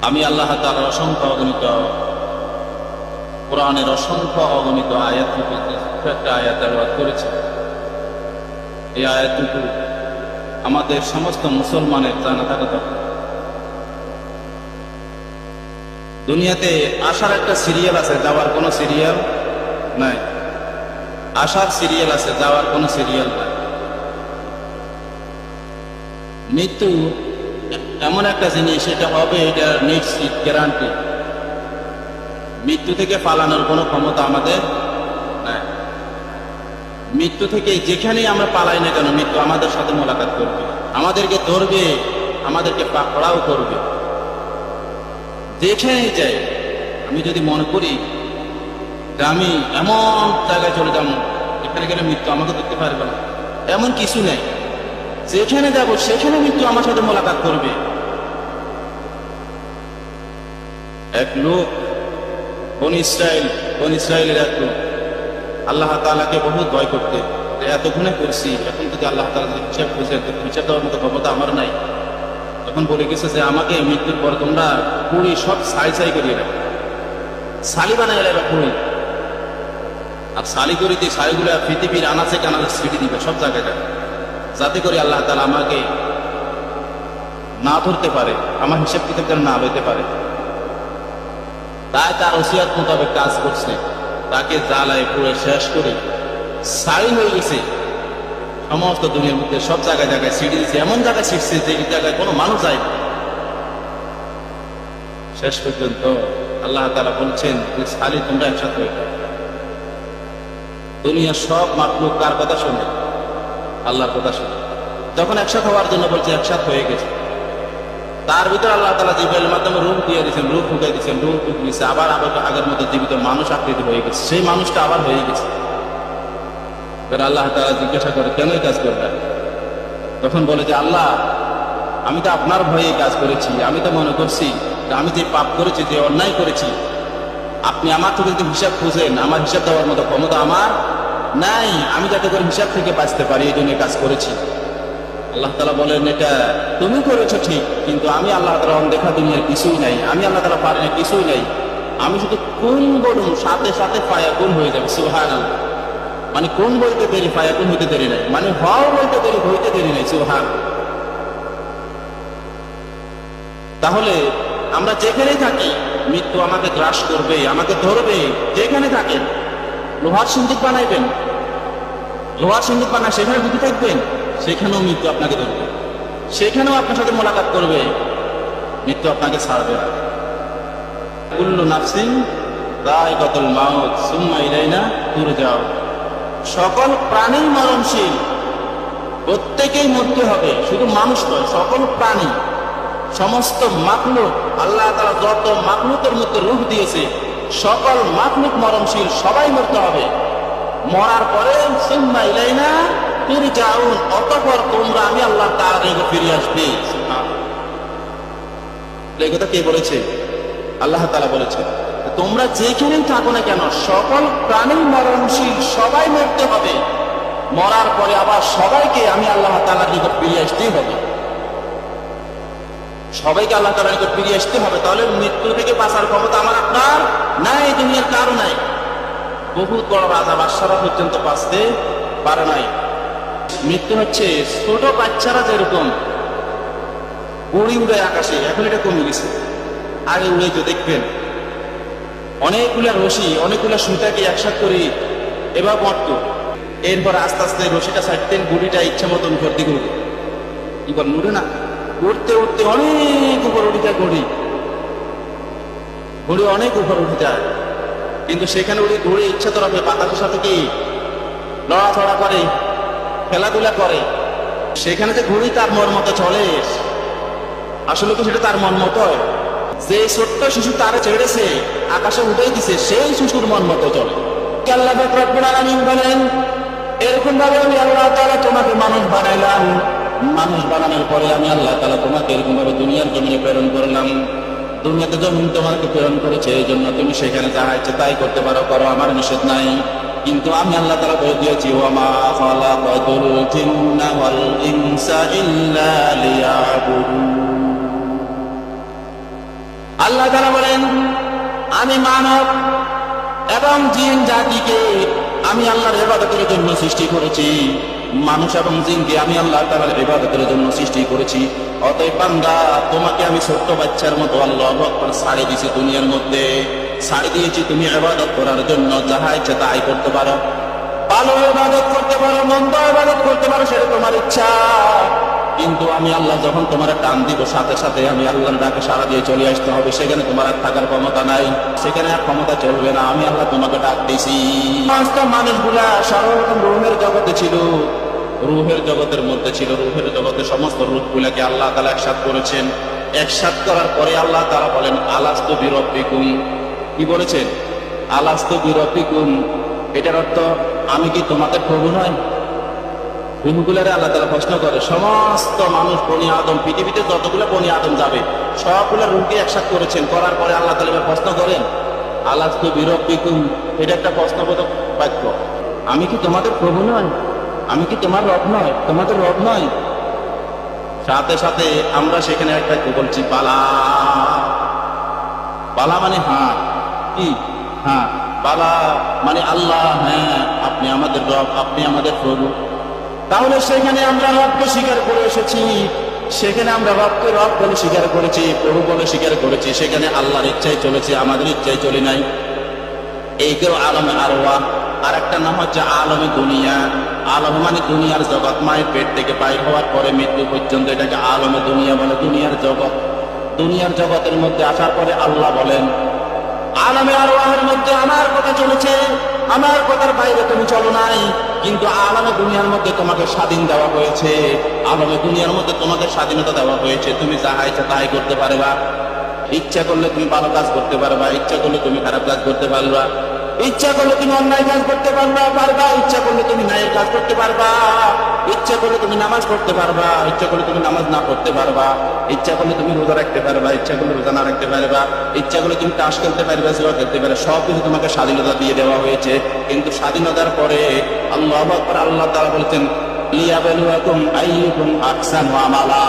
আমি আল্লাহ তাআলার অসংখ্য অগণিত কোরআনের অসংখ্য অগণিত আয়াত থেকে একটা আয়াত তেলাওয়াত করেছি। এই আয়াতটুকু আমাদের সমস্ত মুসলমানের জানা থাকা দরকার। দুনিয়াতে আসার একটা সিরিয়াল আছে, যাওয়ার কোনো সিরিয়াল নাই। আসার সিরিয়াল আছে, যাওয়ার কোনো সিরিয়াল নাই। মৃত্যু এমন একটা জিনিস, এটা হবে, এটা নিশ্চিত, গ্যারান্টি। মৃত্যু থেকে পালানোর কোনো ক্ষমতা আমাদের নাই। মৃত্যু থেকে যেখানেই আমরা পালাই না কেন, মৃত্যু আমাদের সাথে মোলাকাত করবে, আমাদেরকে ধরবে, আমাদেরকে পাকড়াও করবে। যেখানেই যাই, আমি যদি মনে করি যে আমি এমন জায়গায় চলে যাবো এখানে গেলে মৃত্যু আমাকে ধরতে পারবে না, এমন কিছু নেই। যেখানে যাব সেখানে মৃত্যু আমার সাথে মোলাকাত করবে। এক লোক বনী ইসরায়েলের এক লোক আল্লাহ তাআলাকে বহুত ভয় করতে, এত গুনাহ করছি, এখন যদি আল্লাহ তাআলা হিসাব বুঝে, হিসাব দেওয়ার মতো ক্ষমতা আমার নাই। তখন বলে গেছে যে আমাকে মৃত্যুর পর তোমরা পুরি সব ছাই করিয়ে রাখো, সালি বানাই রাখো পুরি। আর সালি করে দিয়ে সালিগুলো পৃথিবীর আনাচে কানাচে ছিটি দিবে সব জায়গায়, যাতে করে আল্লাহ তাআলা আমাকে না ধরতে পারে, আমার হিসাব কিতাব যেন না লইতে পারে। তাই তার ওসিয়াত মোতাবেক কাজ করছে, তাকে জ্বালায় পুড়ে শেষ করে ছাই হয়ে গেছে। সমস্ত দুনিয়ার মধ্যে সব জায়গায় জায়গায় ছিটি দিচ্ছে, এমন জায়গায় ছিটছে যে জায়গায় কোনো মানুষ যায় না। শেষ পর্যন্ত আল্লাহ তাআলা বলছেন যে ছালি তোমরা একসাথে হয়ে যাও। দুনিয়ার সব মাখলুক কার কথা শোনে? আল্লাহর কথা শোনে। যখন একসাথে হওয়ার জন্য বলছে, একসাথে হয়ে গেছে। তার ভিতরে আল্লাহ তাআলা জিবরাইলের মাধ্যমে রূহ দিয়ে দিয়েছেন, রূহ ফুঁকে দিয়েছেন, রূহ ফুঁকে দিয়েছে। আবার আগের মতো জীবিত মানুষ আকৃতি হয়ে গেছে, সেই মানুষটা আবার হয়ে গেছে। আল্লাহ তাআলা জিজ্ঞাসা করে, কেন এই কাজ করলেন? তখন বলে যে আল্লাহ, আমি তো আপনার ভয়ে কাজ করেছি। আমি তো মনে করছি আমি যে পাপ করেছি, যে অন্যায় করেছি, আপনি আমার থেকে যদি হিসাব খুঁজেন, আমার হিসাব দেওয়ার মতো ক্ষমতা আমার নাই। আমি যাতে করে হিসাব থেকে বাঁচতে পারি, এই জন্য কাজ করেছি। আল্লাহ তাআলা বলেন, এটা তুমি করেছো ঠিক, কিন্তু আমি আল্লাহ তাআলা অনদেখা দুনিয়ার কিছুই নাই। আমি আল্লাহ তাআলা পারি না কিছুই নাই। আমি শুধু কোন বলুন সাথে সাথে ফায়াকুন হয়ে যাবে। সুবহানাল্লাহ। মানে কোন বলতে দেরি, ফায়াকুন হইতে দেরি নাই, মানে হও বলতে দেরি, হইতে দেরি নাই। সুবহানাল্লাহ। তাহলে আমরা যেখানেই থাকি, মৃত্যু আমাকে গ্রাস করবে, আমাকে ধরবে। যেখানে থাকেন, লোহার সিন্দুক বানাইবেন, লোহার সিন্দুক বানায় সেখানে ঢুকে থাকবেন, সেখানেও মৃত্যু আপনাকে ধরবে, সেখানেও আপনার সাথে মোলাকাত করবে। মৃত্যু আপনাকে ছাড়বে না। কুল্লু নাফসিন যায়কাতুল মাউত সুম্মা ইলাইনা তুরজাউন। সকল প্রাণী মরণশীল, প্রত্যেকেই মরতে হবে। শুধু মানুষ নয়, সকল প্রাণী, সমস্ত মাখলুক, আল্লাহ তাআলা যত মাখলুকের মধ্যে রূহ দিয়েছে, সকল মাখলুক মরণশীল, সবাই মরতে হবে। মরার পরে সুম্মা ইলাইনা তুরজাউন, অতঃপর তোমরা আমি আল্লাহ তাআলার নিকট ফিরে আসবে। এই কথা কে বলেছে? আল্লাহ তাআলা বলেছে। তোমরা যেখানেই থাকো না কেন, সকল প্রাণী মরণশীল, সবাই মরতে হবে। মরার পরে আবার সবাইকে আমি আল্লাহ তাআলার নিকট ফিরে আসতেই হবে। সবাইকে আল্লাহ তাআলার নিকট ফিরে আসতে হবে। তাহলে মৃত্যু থেকে বাঁচার ক্ষমতা আমার আপনার নাই, দুনিয়ার কারো নাই। বহুত বড় রাজা বাদশারা পর্যন্ত বাঁচতে পারে নাই। মৃত্যু হচ্ছে ছোট বাচ্চারা যেরকম উড়ি উড়ে আকাশে, এখন এটা কমে গেছে। আগে উড়ে তো দেখবেন অনেকগুলা রশি, অনেকগুলা সুতাকে একসাথে করে এবার মরত। এরপর আস্তে আস্তে রশিটা ছাড়তেন, গুড়িটা ইচ্ছা মতন ভর্তি করবে। এবার উড়ে না, উঠতে উঠতে অনেক উপর উঠে যায় ঘড়ি, ঘড়ি অনেক উপর উঠে যায়। কিন্তু সেখানে উড়ে ঘুরে ইচ্ছা তো রাখবে, বাতাসের সাথে কি লড়াচড়া করে, খেলাধুলা করে। সেখানে যে ঘুড়ি তার মন মতো চলে, আসলে কি সেটা তার মন মতো? যে ছোট্ট শিশু তারে ছেড়েছে, আকাশে উঠেই দিছে, সেই শিশুর মন মতো চলে। আল্লাহ রাব্বুল আলামিন বলেন, এরকম ভাবে আমি আল্লাহ তাআলা তোমাকে মানুষ বানাইলাম। মানুষ বানানোর পরে আমি আল্লাহ তাআলা তোমাকে এরকম ভাবে দুনিয়ার জমিনে প্রেরণ করলাম। দুনিয়াতে জমিন তোমাকে প্রেরণ করেছে, এই জন্য তুমি সেখানে যা ইচ্ছে তাই করতে পারো, করো, আমার নিষেধ নাই। কিন্তু আমি আল্লাহ তাআলা বলে দিয়েছি, ওয়া মা খালাকাতুল জিন্না ওয়াল ইনসা ইল্লা লিয়াবুদুন। আল্লাহ তাআলা বলেন, আমি মানব এবং জিন জাতিকে আমি আল্লাহর ইবাদতের জন্য সৃষ্টি করেছি। মানুষ এবং জিনকে আমি আল্লাহ তাআলার ইবাদতের জন্য সৃষ্টি করেছি। অতএব বান্দা, তোমাকে আমি ছোট্ট বাচ্চার মতো আল্লাহু আকবার ছাড়ে দিয়েছি দুনিয়ার মধ্যে, ছাড়ে দিয়েছি তুমি ইবাদত করার জন্য। যাহা ইচ্ছা তাই করতে পারো, ভালো ইবাদত করতে পারো, মন্দ ইবাদত করতে পারো, সেটা তোমার ইচ্ছা। কিন্তু আমি আল্লাহ যখন তোমার টান দিব, সাথে সাথে আমি আল্লাহর ডাকে সাড়া দিয়ে চলে আসতে হবে। সেখানে তোমার আর থাকার ক্ষমতা নাই, সেখানে আর ক্ষমতা চলবে না। আমি আল্লাহ তোমাকে ডাক দিয়েছি। সমস্ত মানুষগুলা সর্বপ্রথম রুহের জগতে ছিল, রুহের জগতের মধ্যে ছিল। রুহের জগতে সমস্ত রূপগুলাকে আল্লাহ তাআলা একসাথ করেছেন। একসাথ করার পরে আল্লাহ তাআলা বলেন, আলাস্তু বিরব্বিকুম। কি বলেছেন? আলাস্তু বিরব্বিকুম। এটার অর্থ, আমি কি তোমাদের প্রভু নয়? রুহগুলারে আল্লাহ তাআলা প্রশ্ন করে। সমস্ত মানুষ, বনি আদম, পৃথিবীতে যতগুলো বনি আদম যাবে সবগুলো রুহকে একসাথ করেছেন। করার পরে আল্লাহ তাআলা প্রশ্ন করেন, আলাস্তু বিরব্বিকুম। এটা একটা প্রশ্নবোধক বাক্য। আমি কি তোমাদের প্রভু নয়? আমি কি তোমার রব নয়? তোমাদের রব নয়? সাথে সাথে আমরা সেখানে একটা বলছি, বালা। বালা মানে হ্যাঁ। কি? হ্যাঁ। বালা মানে আল্লাহ, হ্যাঁ আপনি আমাদের রব, আপনি আমাদের প্রভু। তাহলে সেখানে আমরা রবকে স্বীকার করে এসেছি, সেখানে আমরা রবকে রব বলে স্বীকার করেছি, প্রভু বলে স্বীকার করেছি। সেখানে আল্লাহর ইচ্ছায় চলেছি, আমাদের ইচ্ছায় চলি নাই। এই কেউ আলমে আরওয়াহ। আর একটা নাম হচ্ছে আলমে দুনিয়া। আলম মানে দুনিয়ার জগৎ, মায়ের পেট থেকে বাইর হওয়ার পরে মৃত্যু পর্যন্ত এটাকে আলমে দুনিয়া বলে, দুনিয়ার জগৎ। দুনিয়ার জগতের মধ্যে আসার পরে আল্লাহ বলেন, আলমে আরওয়াহের মধ্যে আমার কথা চলেছে, আমার কথার বাইরে তুমি চলো নাই। কিন্তু আলমে দুনিয়ার মধ্যে তোমাকে স্বাধীন দেওয়া হয়েছে, আলমে দুনিয়ার মধ্যে তোমাকে স্বাধীনতা দেওয়া হয়েছে। তুমি যাহা ইচ্ছা তাই করতে পারবা। ইচ্ছা করলে তুমি ভালো কাজ করতে পারবা, ইচ্ছা করলে তুমি খারাপ কাজ করতে পারবা, ইচ্ছা করলে তুমি অন্যায় কাজ করতে পারবা, ইচ্ছা করলে তুমি ন্যায়ের কাজ করতে পারবা, ইচ্ছা করলে তুমি নামাজ পড়তে পারবা, ইচ্ছা করলে তুমি নামাজ না পড়তে পারবা, ইচ্ছা করলে তুমি রোজা রাখতে পারবা, ইচ্ছা করলে রোজা না রাখতে পারবা, ইচ্ছা করলে তুমি তাস খেলতে পারবা, জুয়া খেলতে পারবা। সবকিছু তোমাকে স্বাধীনতা দিয়ে দেওয়া হয়েছে। কিন্তু স্বাধীনতার পরে আল্লাহু আকবার, আল্লাহ তাআলা বলেছেন, লিয়াবলুয়াকুম আইয়ুকুম আহসানু আমালা।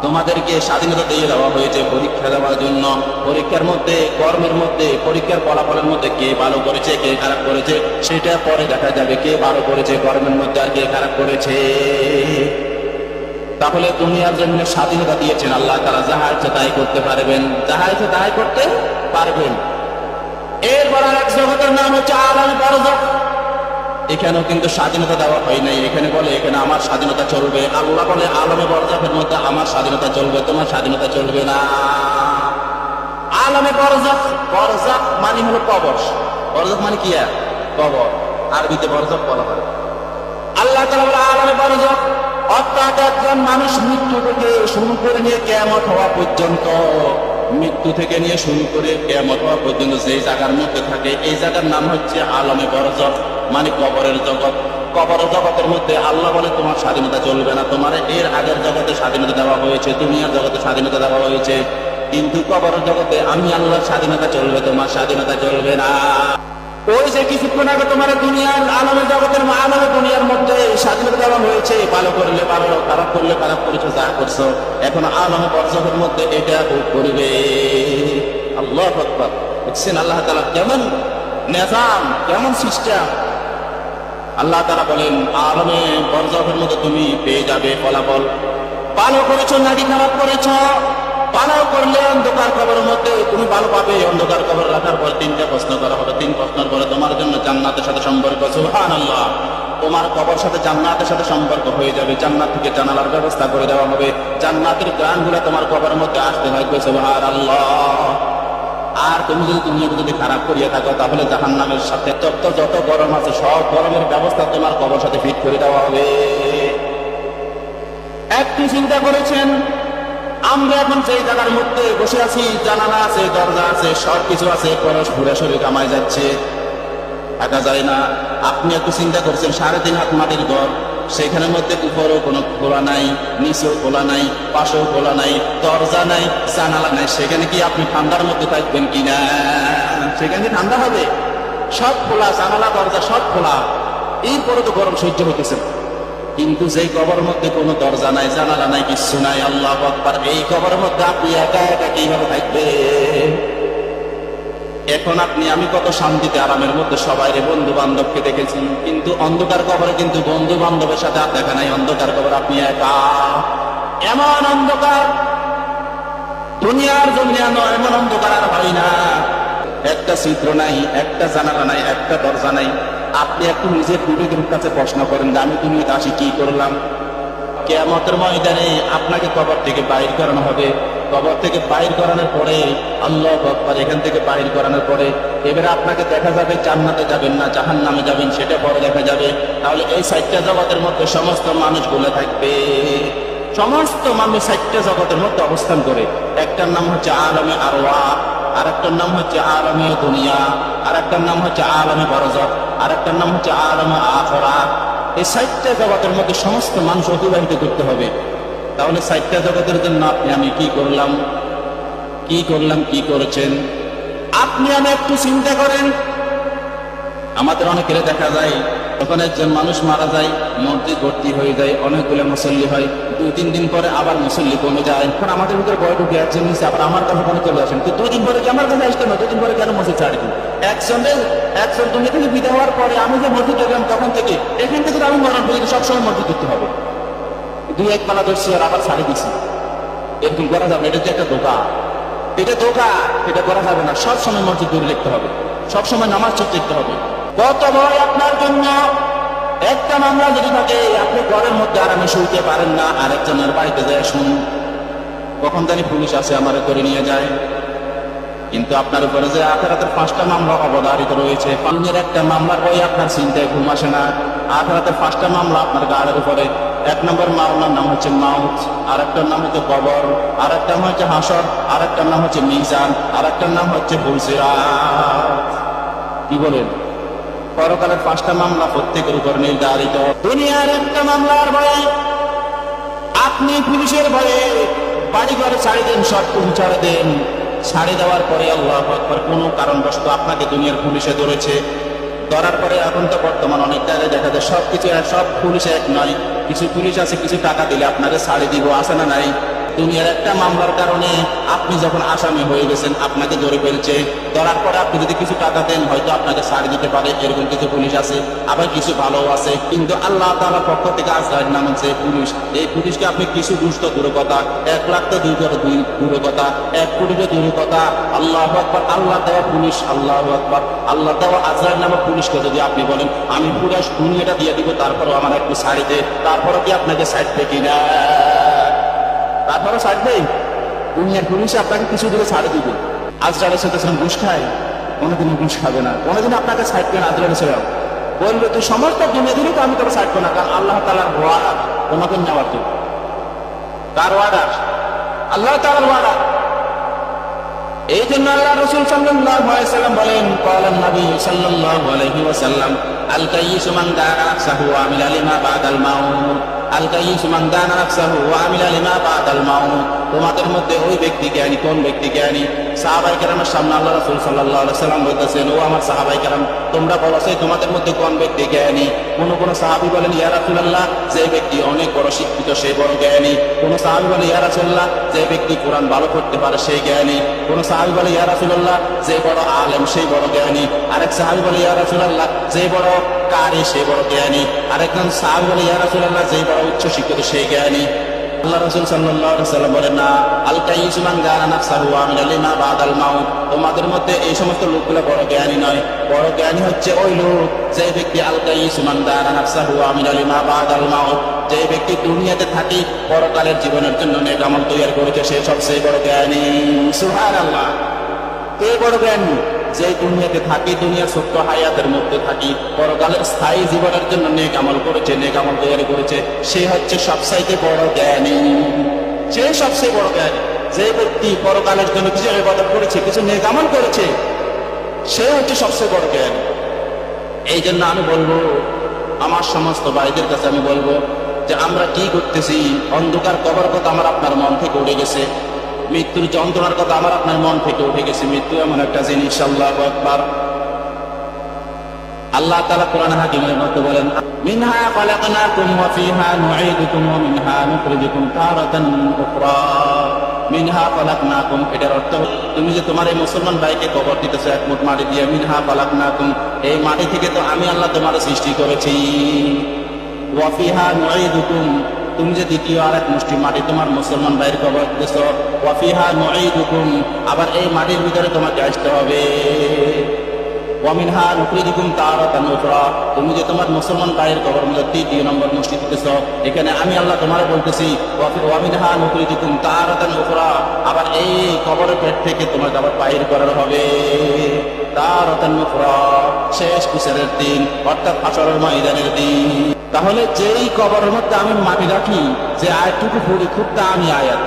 তোমাদেরকে স্বাধীনতা দিয়ে দেওয়া হয়েছে পরীক্ষা দেওয়ার জন্য। পরীক্ষার মধ্যে, কর্মের মধ্যে, পরীক্ষার ফলাফলের মধ্যে কে ভালো করেছে, কে খারাপ করেছে, সেটা পরে দেখা যাবে। কে ভালো করেছে কর্মের মধ্যে, আর কে খারাপ করেছে। তাহলে দুনিয়ার জন্য স্বাধীনতা দিয়েছেন আল্লাহ তাআলা। যাহা ইচ্ছা তাই করতে পারবেন, যাহা ইচ্ছা তাই করতে পারবেন। এরপর আর এক জগতের নাম হচ্ছে আলামে বারযাখ। এখানেও কিন্তু স্বাধীনতা দেওয়া হয় নাই। এখানে বলে, এখানে আমার স্বাধীনতা চলবে। আল্লাহ বলে, আলমে বারযাখের মধ্যে আমার স্বাধীনতা চলবে, তোমার স্বাধীনতা চলবে না। আলমে বারযাখ, বারযাখ মানে হলো কবর। বারযাখ মানে কি? কবর। আরবিতে বারযাখ বলা হয়। আল্লাহ তাআলা বলে, আলমে বারযাখ অর্থাৎ একজন মানুষ মৃত্যু থেকে শুরু করে নিয়ে কিয়ামত হওয়া পর্যন্ত, মৃত্যু থেকে নিয়ে শুরু করে কিয়ামত হওয়া পর্যন্ত যে জায়গার মধ্যে থাকে, এই জায়গার নাম হচ্ছে আলমে বারযাখ, মানে কবরের জগৎ। কবরের জগতের মধ্যে আল্লাহ বলে, তোমার স্বাধীনতা চলবে না। তোমার এর আগের জগতে স্বাধীনতা দেওয়া হয়েছে, দুনিয়ার জগতে স্বাধীনতা দেওয়া হয়েছে, কিন্তু কবরের জগতে আমি আল্লাহর স্বাধীনতা চলবে, তোমার স্বাধীনতা চলবে না। ওই যে কিছুক্ষণ আগে তোমার দুনিয়ার আলমে জগতের, আলমে দুনিয়ার মধ্যে স্বাধীনতা দেওয়া হয়েছে, ভালো করলে ভালো, খারাপ করলে খারাপ করেছো, যা করছো। এখন আলমে বারযাখের মধ্যে এটা ভোগ করবে। আল্লাহু আকবার। দেখছেন আল্লাহ তাআলা কেমন নিজাম, কেমন সিস্টেম। আল্লাহ তাআলা বলেন, আলমে বারযাখের মধ্যে তুমি পেয়ে যাবে ফলাফল। ভালো করেছো নাকি খারাপ করেছো, ভালো করলে অন্ধকার কবরের মধ্যে তুমি ভালো পাবে। অন্ধকার কবর রাখার পর তিনটা প্রশ্ন করা হবে। তিন প্রশ্নের পরে তোমার জন্য জান্নাতের সাথে সম্পর্ক। সুবহানাল্লাহ। তোমার কবর সাথে জান্নাতের সাথে সম্পর্ক হয়ে যাবে। জান্নাত থেকে জানালার ব্যবস্থা করে দেওয়া হবে। জান্নাতের গানগুলো তোমার কবরের মধ্যে আসতে থাকবে। সুবহানাল্লাহ। আর তুমি যদি দুনিয়াকে যদি খারাপ করিয়া থাকো, তাহলে জাহান্নামের সাথে যত গরম আছে সব গরমের ব্যবস্থা তোমার কবর সাথে ফিট করে দেওয়া হবে। একটু চিন্তা করেছেন, আমরা এখন সেই জায়গার মধ্যে বসে আছি, জানালা আছে, দরজা আছে, সবকিছু আছে, পরশ ঘুরে শরীর কামাই যাচ্ছে, থাকা যায় না। আপনি একটু চিন্তা করছেন, 3.5 হাত মাটির ঘর, সেখানের মধ্যে উপরেও কোনো খোলা নাই, নিচেও খোলা নাই, পাশেও খোলা নাই, দরজা নাই, জানালা নাই। সেখানে কি আপনি ঠান্ডার মধ্যে থাকবেন কিনা? সেখানে ঠান্ডা হবে? সব খোলা, জানালা দরজা সব খোলা, এরপরে তো গরম সহ্য হইতেছে। কিন্তু যেই কবরের মধ্যে কোনো দরজা নাই, জানালা নাই, কিচ্ছু নাই, আল্লাহু আকবার, এই কবরের মধ্যে আপনি একা একা কিভাবে থাকবেন? এখন আপনি আমি কত শান্তিতে আরামের মধ্যে সবাই বন্ধু বান্ধবকে দেখেছি, কিন্তু অন্ধকার কবরে কিন্তু বন্ধু বান্ধবের সাথে আর দেখা নাই। অন্ধকার কবর আপনি একা। এমন অন্ধকার দুনিয়ার জমিনে নয়, এমন অন্ধকার আর হয় না। একটা ছিদ্র নাই, একটা জানালা নাই, একটা দরজা নাই। আপনি একটু নিজের বিবেকের কাছে প্রশ্ন করেন যে আমি দুনিয়াতে আসি কি করলাম? কিয়ামতের ময়দানে আপনাকে কবর থেকে বাইর করানো হবে। কবর থেকে বাইর করানোর পরে আল্লাহু আকবার, এখান থেকে বাইর করানোর পরে এবারে আপনাকে দেখা যাবে জান্নাতে যাবেন না জাহান্নামে যাবেন, সেটা পরে দেখা যাবে। তাহলে এই 4টা জগতের মধ্যে সমস্ত মানুষ বলে থাকবে, সমস্ত মানুষ 4টা জগতের মধ্যে অবস্থান করে। একটার নাম হচ্ছে আলমে আরওয়াহ, আর একটার নাম হচ্ছে আলমে দুনিয়া, আর একটার নাম হচ্ছে আলমে বরজখ, আর একটার নাম হচ্ছে আলমে আখিরাত। এই 4টা জগতের মধ্যে সমস্ত মানুষ অতিবাহিত করতে হবে। তাহলে 4টা জগতের জন্য আপনি আমি কি করলাম, কি করলাম, কি করেছেন? আপনি আমি একটু চিন্তা করেন। আমাদের অনেকের দেখা যায় যখন একজন মানুষ মারা যায়, মসজিদ ভর্তি হয়ে যায়, অনেকগুলো মুসল্লি হয়, 2-3 দিন পরে আবার মুসল্লি কমে যায়। এখন আমাদের ভিতরে বয় ঢুকে একজন নিচে আবার আমার কাছে কোনো চলে আসেন, তো 2 দিন পরে কি আমার কাছে আসতে না, 2 দিন পরে কেন মসজিদ ছাড়ি দিন? একজন দুনিয়া থেকে বিদায় হওয়ার পরে আমি যে মসজিদ দেখলাম তখন থেকে, এখান থেকে আমি মরণ পর্যন্ত সবসময় মসজিদ করতে হবে। 2-1 বেলা ধরছি আর আবার ছাড়ি দিছি, এরকম করা যাবে? এটা যে একটা ধোঁকা, এটা ধোঁকা, এটা করা যাবে না। সবসময় মসজিদ দূরে লিখতে হবে, সবসময় নামাজ চোখ দেখতে হবে। কত ভয় আপনার জন্য! একটা মামলা যদি থাকে, আপনি ঘরের মধ্যে আরামে শুইতে পারেন না, আরেকজনের বাড়িতে যায় শুনুন কখন জানি পুলিশ আসে আমারে করে নিয়ে যায়। কিন্তু আপনার উপরে যে আখিরাতের 5টা মামলা অবধারিত রয়েছে, পালনের একটা মামলার বই আপনার চিন্তায় ঘুম আসে না। আখিরাতের 5টা মামলা আপনার গাড়ির উপরে। 1 নম্বর মামলার নাম হচ্ছে মাউত, আর একটার নাম হচ্ছে কবর, আর একটার নাম হচ্ছে হাসর, আর একটার নাম হচ্ছে মিজান, আর একটার নাম হচ্ছে পুলসিরাত। কি বলেন? পরকালের 5টা মামলা প্রত্যেকের উপর নির্ধারিত। দুনিয়ার একটা মামলার ভয়ে আপনি পুলিশের ভয়ে বাড়ি ঘরে ছাড়ি দেন, সব কিছু ছাড়ে দেন। ছাড়ি দেওয়ার পরে আল্লাহু আকবার, কোনো কারণবশত আপনাকে দুনিয়ার পুলিশে ধরেছে। ধরার পরে এখন তো বর্তমান অনেক জায়গায় দেখা যায় সবকিছু সব পুলিশ এক নয়, কিছু পুলিশ আছে কিছু টাকা দিলে আপনাকে ছাড়ি দিব, আছে না নাই? দুনিয়ার একটা মামলার কারণে আপনি যখন আসামি হয়ে গেছেন, আপনাকে ধরে ফেলছে, ধরার পরে আপনি যদি কিছু টাকা দেন হয়তো আপনাকে ছাড় দিতে পারে, এরকম কিছু পুলিশ আছে। আবার কিছু ভালো আছে, কিন্তু আল্লাহ তাআলার পক্ষ থেকে আজরাইল নামক যে পুলিশ, এই পুলিশকে আপনি কিছু দুষ্ট দূর কথা, 1 লাখ তো দূর কথা, 1 কোটি দূর কথা, আল্লাহু আকবার, আল্লাহ দেওয়া পুলিশ, আল্লাহু আকবার, আল্লাহ দেওয়া আজরাইল নামক পুলিশকে যদি আপনি বলেন আমি পুরো দুনিয়াটা দিয়ে দিব, তারপরেও আমার একটু ছাড়ি দে, তারপরও কি আপনাকে ছাড়বে কিনা? তারপরে ছাড়বে? দুনিয়ার পুলিশে আপনাকে কিছু দিলে ছাড়ে দিবে। আজরাইলের সাথে ঘুষ খায়? কোনোদিনও ঘুষ খাবে না, কোনোদিন আপনাকে ছাড়বে না। আজরাইলের সাথে বলবে তুই সমস্ত দুনিয়া দিলে তো আমি তোকে ছাড়বো না, কারণ আল্লাহ তাআলার ওয়াদা তোমাকে নেওয়ার জন্য। কার ওয়াদা? আল্লাহ তাআলার ওয়াদা। এই জন্য আল্লাহ রাসূল সাল্লাল্লাহু আলাইহি ওয়াসাল্লাম বলেন, ক্বালান নবী সাল্লাল্লাহু আলাইহি ওয়াসাল্লাম, আল কাইয়িসু মান দানা নাফসাহু ওয়া আমিলা লিমা বাদাল মাউত, আল কাইয়িসু মান দানা নাফসাহু ওয়া আমিলা লিমা বাদাল মাউত। তোমাদের মধ্যে ওই ব্যক্তি জ্ঞানী, কোন ব্যক্তি জ্ঞানী? সাহাবায়ে কেরামের সামনে আল্লাহ রাসূল সাল্লাল্লাহু আলাইহি ওয়াসাল্লাম বলতেছেন, ও আমার সাহাবায়ে কেরাম, তোমরা বলো সেই তোমাদের মধ্যে কোন ব্যক্তি জ্ঞানী? কোন সাহাবী বলেন, ইয়া রাসূলুল্লাহ, যে ব্যক্তি অনেক বড় শিক্ষিত সে বড় জ্ঞানী। কোন সাহাবী বলে, ইয়া রাসূলুল্লাহ, যে ব্যক্তি কোরআন ভালো পড়তে পারে সেই জ্ঞানী। কোন সাহাবী বলে, ইয়া রাসূলুল্লাহ, যে বড় আলেম সেই বড় জ্ঞানী। আরেক সাহাবী বলে, ইয়া রাসূলুল্লাহ, যে বড় কারি সে বড় জ্ঞানী। আরেকজন সাহাবী বলে, ইয়া রাসূলুল্লাহ, যে বড় উচ্চ শিক্ষিত সেই জ্ঞানী। আল্লাহ রাসূল সাল্লাল্লাহু আলাইহি ওয়াসাল্লাম বলেন, না, আল কাইয়িসু মান দানা নাফসাহু ওয়া আমিলা লিমা বাদাল মাউত। তোমাদের মধ্যে এই সমস্ত লোকগুলো বড় জ্ঞানী নয়, বড় জ্ঞানী হচ্ছে ওই লোক যে ব্যক্তি আল কাইয়িসু মান দানা নাফসাহু ওয়া আমিলা লিমা বাদাল মাউত, যে ব্যক্তি দুনিয়াতে থাকি পরকালের জীবনের জন্য নেক আমল তৈরি করেছে, সে সবচেয়ে বড় জ্ঞানী। সুবহানাল্লাহ। কে বড় জ্ঞানী? যে দুনিয়াতে থাকি, দুনিয়ার ছোট্ট হায়াতের মধ্যে থাকি, পরকালের স্থায়ী জীবনের জন্য নেক আমল করেছে, নেক আমল তৈরি করেছে, সে হচ্ছে সবচাইতে বড় জ্ঞানী। সে সবচেয়ে বড় জ্ঞানী। যে ব্যক্তি পরকালের জন্য কিছু ইবাদত করেছে, কিছু নেক আমল করেছে, সে হচ্ছে সবচেয়ে বড় জ্ঞানী। এই জন্য আমি বলবো, আমার সমস্ত ভাইদের কাছে আমি বলবো যে আমরা কি করতেছি? অন্ধকার কবর কথা আমার আপনার মন থেকে উঠে গেছে, মৃত্যুর যন্ত্রণার কথা আমার আপনার মন থেকে উঠে গেছে। মৃত্যু এমন একটা জিনিস, আল্লাহু আকবার। আল্লাহ তাআলা কোরআন হাকিমের মধ্যে বলেন, মিনহা খালাকনাকুম ওয়া ফিহা নুঈদুকুম ওয়া মিনহা নুখরিজুকুম তারাতান উখরা। মিনহা খালাকনাকুম, এটার অর্থ তুমি যে তোমার এই মুসলমান ভাইকে কবর দিতেছো এক মুঠ মাটি দিয়ে, মিনহা খালাকনাকুম, এই মাটি থেকে তো আমি আল্লাহ তোমার সৃষ্টি করেছি। ওয়া ফিহা নুঈদুকুম, তুমি যে দ্বিতীয় আর এক মুষ্টি মাটি তোমার মুসলমান ভাইয়ের কবর দিতেছো, ওয়া ফিহা নুঈদুকুম, আবার এই মাটির ভিতরে তোমাকে আসতে হবে। ওয়া মিনহা নুখরিজুকুম তারাতান উখরা, তুমি যে তোমার মুসলমান ভাইয়ের কবর মধ্যে তৃতীয় নম্বর মুষ্টি দিতেছো, এখানে আমি আল্লাহ তোমারে বলতেছি ওয়া মিনহা নুখরিজুকুম তারাতান উখরা, আবার এই কবরের পেট থেকে তোমাকে আবার বাইর করার হবে তারাতান উখরা, শেষ বিচারের দিন, অর্থাৎ হাশরের ময়দানের দিন। তাহলে যেই কবরের মধ্যে আমি মাটি রাখি, যে আয়াতটুকু পড়ি, খুব দামি আয়াত,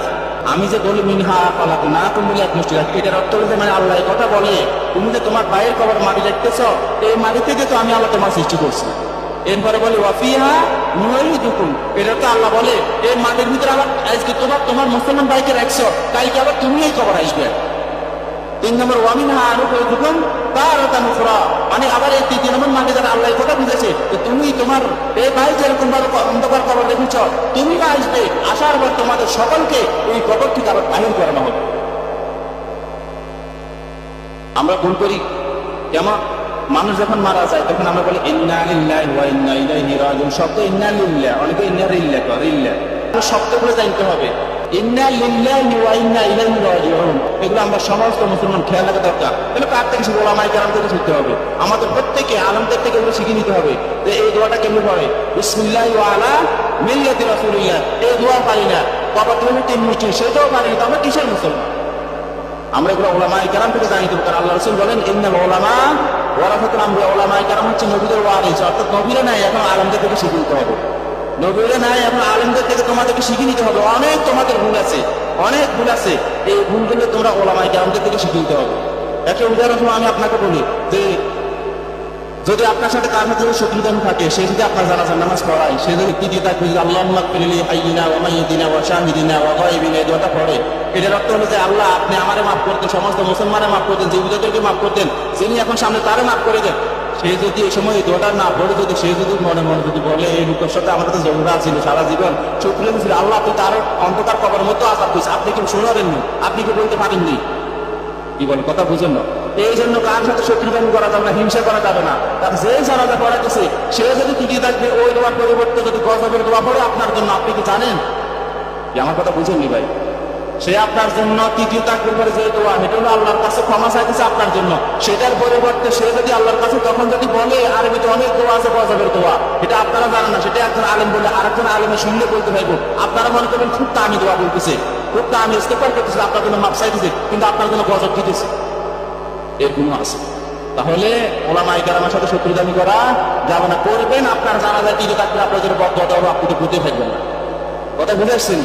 আমি যে বলি মিনহা খালাকনাকুম বলে এক মুষ্টি রাখি, এটার অর্থ হলো যে মানে আল্লাহ এই কথা বলে, তুমি যে তোমার ভাইয়ের কবর মাটি রাখতেছ, এই মাটি থেকে তো আমি আল্লাহ তোমার সৃষ্টি করছি। এরপরে বলে ওয়া ফিহা নুঈদুকুম, এটা তো আল্লাহ বলে এই মাটির ভিতরে আবার আজকে তোমার মুসলমান ভাইকে রাখছো, কালকে আবার তুমি এই কবর আসবে। 3 নম্বর ওয়া মিনহা নুখরিজুকুম তারাতান উখরা, মানে আবার এই 3 নম্বর মাটি দ্বারা আল্লাহ এই কথা বুঝেছে যে তুমি তোমার এই ভাই যেরকম ভাবে অন্ধকার কবর রেখেছ, তুমি আসবে, আসার পর তোমাদের সকলকে এই কবর থেকে আবার বাহির করানো হবে। আমরা ভুল করি কেমন, মানুষ যখন মারা যায় তখন আমরা বলি ইন্না লিল্লাহি ওয়া ইন্না ইলাইহি রাজিউন, শব্দ ইন্না লিল্লাহ, অনেকে ইন্না লিল্লাহ করে, ইল্লাহ শব্দগুলো জানতে হবে। ইন্না লিল্লাহি ওয়া ইন্না ইলাইহি রাজিউন, এগুলো আমরা সমস্ত মুসলমান খেয়াল রাখা দরকার। তাহলে কার থেকে শিখবো? ওলামায়ে কেরাম থেকে শিখতে হবে, আমাদের প্রত্যেকে আলেমদের থেকে এগুলো শিখে নিতে হবে যে এই দোয়াটা কেমন পড়ে, বিসমিল্লাহি ওয়া আলা মিল্লাতি রাসূলিল্লাহ, এই দোয়া পারি না, বাবা তুমি 3 মুষ্টি, সেটাও পারি না, আমরা কিসের মুসলমান? আমরা এগুলো ওলামায়ে কেরাম থেকে জানি দেবো, কারণ আল্লাহ রাসূল বলেন ইন্নাল উলামা ওয়ারাসাতুল আমবিয়া, ওলামায়ে কেরাম হচ্ছে নবীদের ওয়ারিস, অর্থাৎ নবীরা নাই, এখন আলেমদের থেকে শিখে নিতে হবে। নবীরা নাই, এখন আলেমদের থেকে তোমাদেরকে শিখে নিতে হবে। অনেক তোমাদের ভুল আছে, অনেক ভুল আছে, এই ভুলগুলো তোমরা ওলামায়ে কেরামদের থেকে শিখে নিতে হবে। একটা উদাহরণ আমি আপনাকে বলি যে যদি আপনার সাথে কার সাথে শত্রুতান থাকে, সে যদি আপনার জানাজার নামাজ পড়ায়, সে যদি তৃতীয় তাকবীর আল্লাহুম্মা ইগফির লি হাইয়িনা ওয়া মাইয়িতিনা ওয়া শাহিদিনা ওয়া গায়বিনা এই দোয়াটা পড়ে, এটার অর্থ হলো যে আল্লাহ আপনি আমারে মাফ করতেন, সমস্ত মুসলমানের মাফ করতেন, জীবিতদেরকে মাফ করতেন, যিনি এখন সামনে তারে মাফ করে দেন। সে যদি এই সময় এই দোয়াটা না পড়ে, যদি সে যদি মনে মনে যদি বলে এই লোকের সাথে আমার কাছে ঝগড়া ছিল সারা জীবন, শত্রু ছিল, আল্লাহ আপনি তার অন্ধকার কবরের মতো আযাব দিয়েছেন, আপনি কি শোনাবেননি, আপনি কি বলতে পারেননি? কি বল কথা বুঝেন না? এই জন্য কার সাথে শত্রুতান করা যাবে না, হিংসা করা যাবে না। তার যে জানাজা পড়াইতেছে সে যদি টিকে থাকবে, ওই দোয়ার পরিবর্তে যদি গজবের দোয়া পড়ে আপনার জন্য, আপনি কি জানেন? কি আমার কথা বুঝেননি ভাই? সে আপনার জন্য তৃতীয় তাকবীর পরে যে দোয়া, এটা হলো আল্লাহর কাছে ক্ষমা চাইতেছে আপনার জন্য, সেটার পরিবর্তে সে যদি আল্লাহর কাছে তখন যদি বলে, আরবিতে অনেক দোয়া আছে গজবের দোয়া, এটা আপনারা জানেন না, সেটা একজন আলেম বলে আরেকজন আলেমের শুনলে বলতে পারবো, আপনারা মনে করবেন খুব দামি দোয়া বলতেছে, খুব দামি ইস্তেগফার করতেছে, আপনার জন্য মাপ চাইতেছে, কিন্তু আপনার জন্য গজব দিতেছে, এর গুণ আছে। তাহলে ওলামায়ে কেরামের সাথে শত্রুতানি করা যাবে না। করবেন আপনার জানাজায় তৃতীয় তাকবীর আপনার জন্য বদদোয়া হবে, আপনি তো বুঝতে থাকবেন না। কথা বুঝে আসছেন?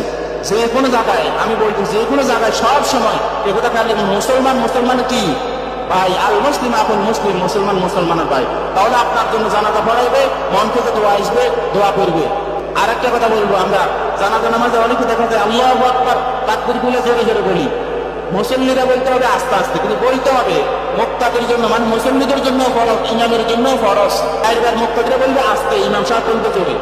যে কোনো জায়গায় আমি বলছি, যে কোনো জায়গায় সব সময় এ কথা খেয়াল রাখবেন, মুসলমান মুসলমানের কি ভাই, আল মুসলিম আকুল মুসলিম, মুসলমান মুসলমানের ভাই। তাহলে আপনার জন্য জানাজা পড়াইবে, মন থেকে দোয়া আসবে, দোয়া করবে। আর একটা কথা বলবো, আমরা জানাজা নামাজে অনেকে দেখা যায় আল্লাহু আকবার তাকবীর গুলো জোরে জোরে বলি, মুসল্লিরা বলতে হবে আস্তে আস্তে, কিন্তু বলতে হবে মুক্তাদের জন্য, মানে মুসল্লিদের জন্য ফরজ, ইমামের জন্য ফরজ। একবার মুক্তাদিরা বলবে আস্তে, ইমাম সাহেব বলবে জোরে।